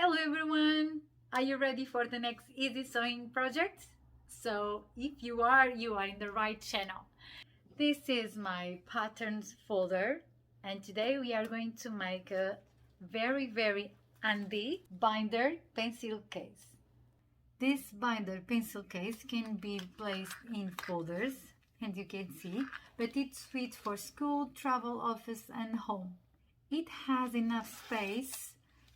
Hello everyone! Are you ready for the next easy sewing project? So if you are in the right channel. This is my patterns folder and today we are going to make a very handy binder pencil case. This binder pencil case can be placed in folders, and you can see, but it's sweet for school, travel, office and home. It has enough space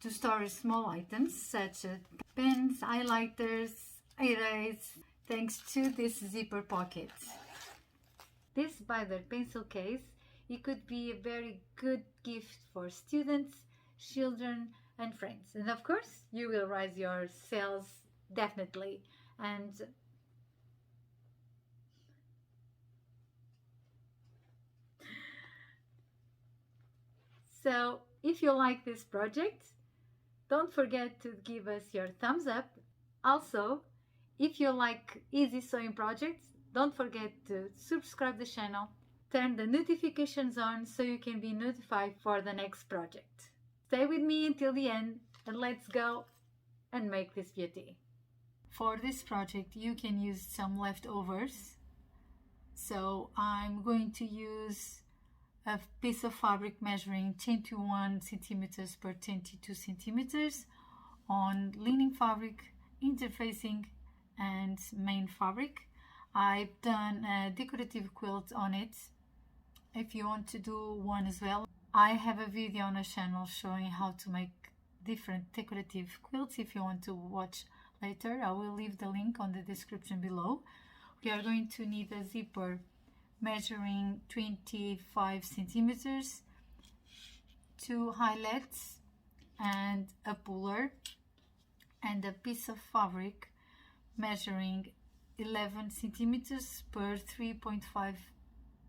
to store small items such as pens, highlighters, erasers, thanks to this zipper pocket. This binder pencil case, it could be a very good gift for students, children and friends. And of course, you will raise your sales definitely. And so if you like this project, don't forget to give us your thumbs up. Also, if you like easy sewing projects, don't forget to subscribe the channel, turn the notifications on so you can be notified for the next project. Stay with me until the end and let's go and make this beauty. For this project you can use some leftovers. So I'm going to use a piece of fabric measuring 21 centimeters per 22 centimeters on lining fabric, interfacing and main fabric. I've done a decorative quilt on it. If you want to do one as well, I have a video on the channel showing how to make different decorative quilts. If you want to watch later, I will leave the link on the description below. We are going to need a zipper measuring 25 centimeters, 2 eyelets and a puller, and a piece of fabric measuring 11 centimeters per 3.5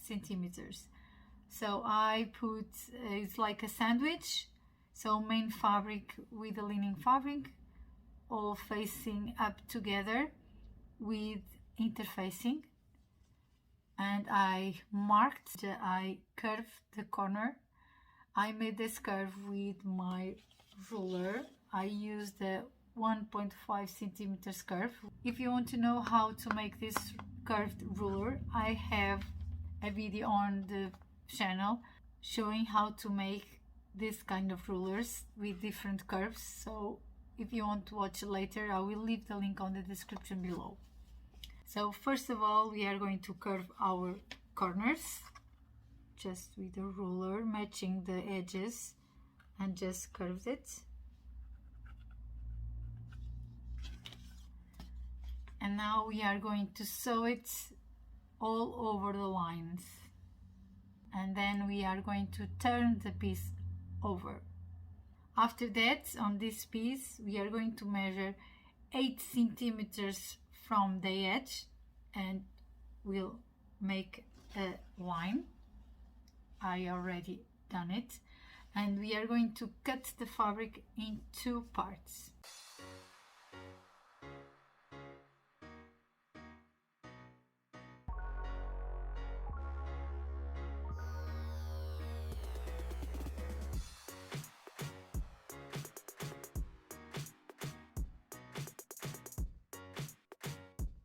centimeters. So I put, it's like a sandwich, so main fabric with the lining fabric, all facing up together with interfacing. And I marked, I curved the corner. I made this curve with my ruler. I used the 1.5 centimeters curve. If you want to know how to make this curved ruler, I have a video on the channel showing how to make this kind of rulers with different curves. So if you want to watch later, I will leave the link on the description below. So first of all, we are going to curve our corners just with the ruler, matching the edges, and just curve it. And now we are going to sew it all over the lines. And then we are going to turn the piece over. After that, on this piece, we are going to measure 8 centimeters from the edge and we'll make a line. I already done it. And we are going to cut the fabric in 2 parts.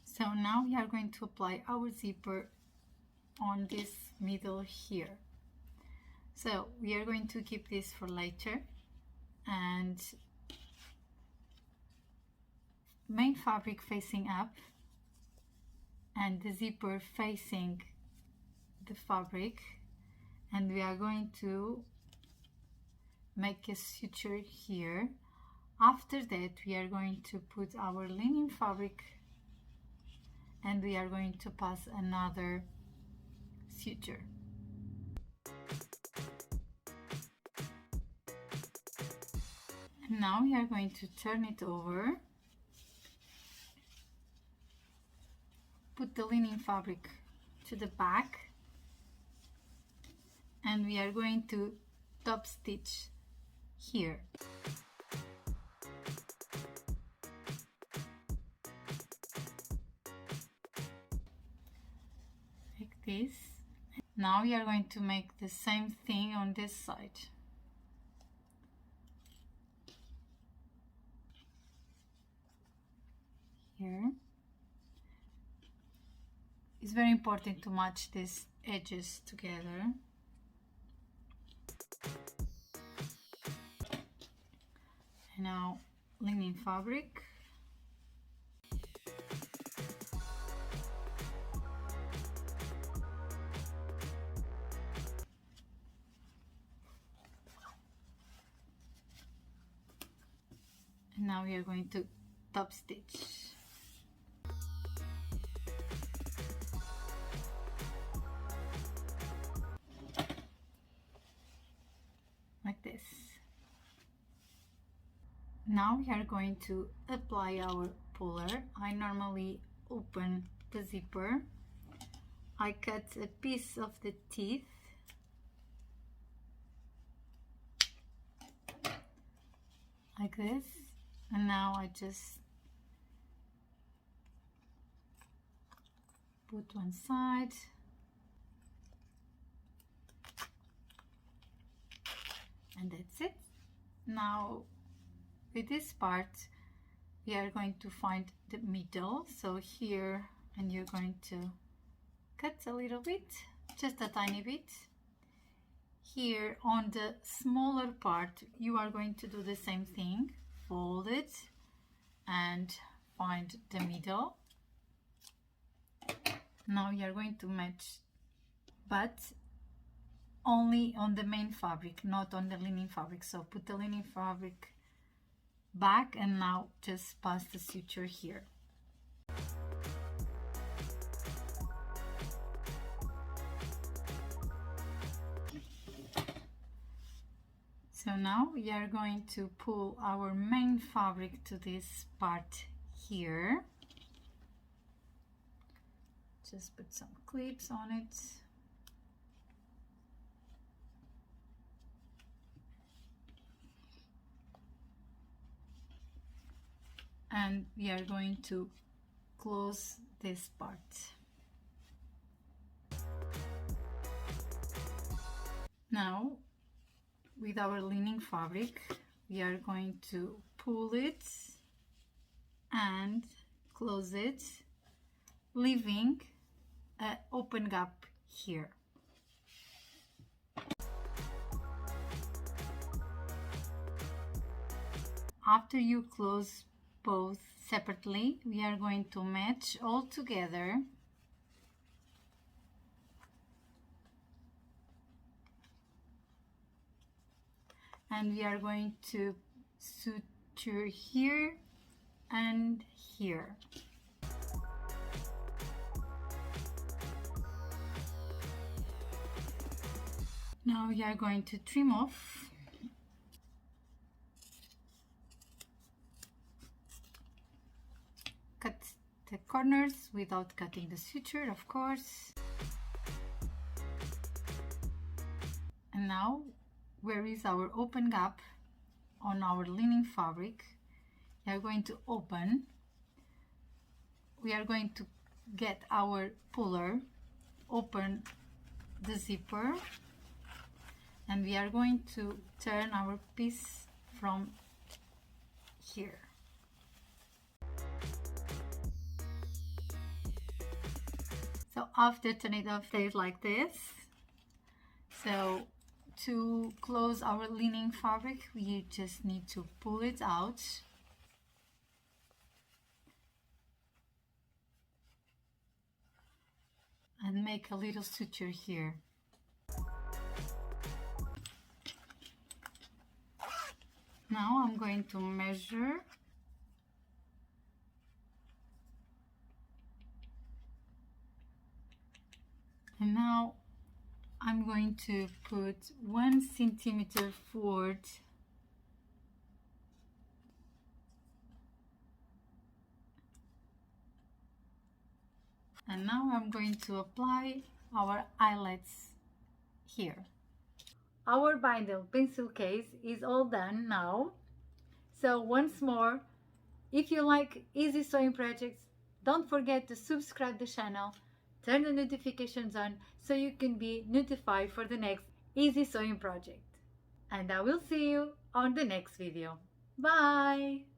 So now we are going to apply our zipper on this middle here. So we are going to keep this for later, and main fabric facing up and the zipper facing the fabric, and we are going to make a suture here. After that we are going to put our lining fabric and we are going to pass another suture. And now we are going to turn it over, put the lining fabric to the back, and we are going to top stitch here. Like this. Now we are going to make the same thing on this side. it's very important to match these edges together. And now linen fabric. And now we are going to top stitch. Like this. Now we are going to apply our puller. I normally open the zipper. I cut a piece of the teeth like this, and now I just put one side and that's it. Now with this part we are going to find the middle, so here, and you're going to cut a little bit, just a tiny bit. Here on the smaller part you are going to do the same thing, fold it and find the middle. Now you are going to match, but only on the main fabric, not on the linen fabric. So put the linen fabric back and now just pass the suture here. So now we are going to pull our main fabric to this part here. Just put some clips on it. And we are going to close this part. Now, with our linen fabric, we are going to pull it and close it, leaving an open gap here. After you close both separately, we are going to match all together. And we are going to suture here and here. Now we are going to trim off. Cut the corners without cutting the suture, of course. And now, where is our open gap on our linen fabric, we are going to open. We are going to get our puller, open the zipper, and we are going to turn our piece from here. So after turning it off, stays like this. So to close our linen fabric, we just need to pull it out. And make a little suture here. Now I'm going to measure. And now I'm going to put 1 centimeter forward. And now I'm going to apply our eyelets here. Our binder pencil case is all done now. So once more, if you like easy sewing projects, don't forget to subscribe the channel, turn the notifications on so you can be notified for the next easy sewing project. And I will see you on the next video. Bye!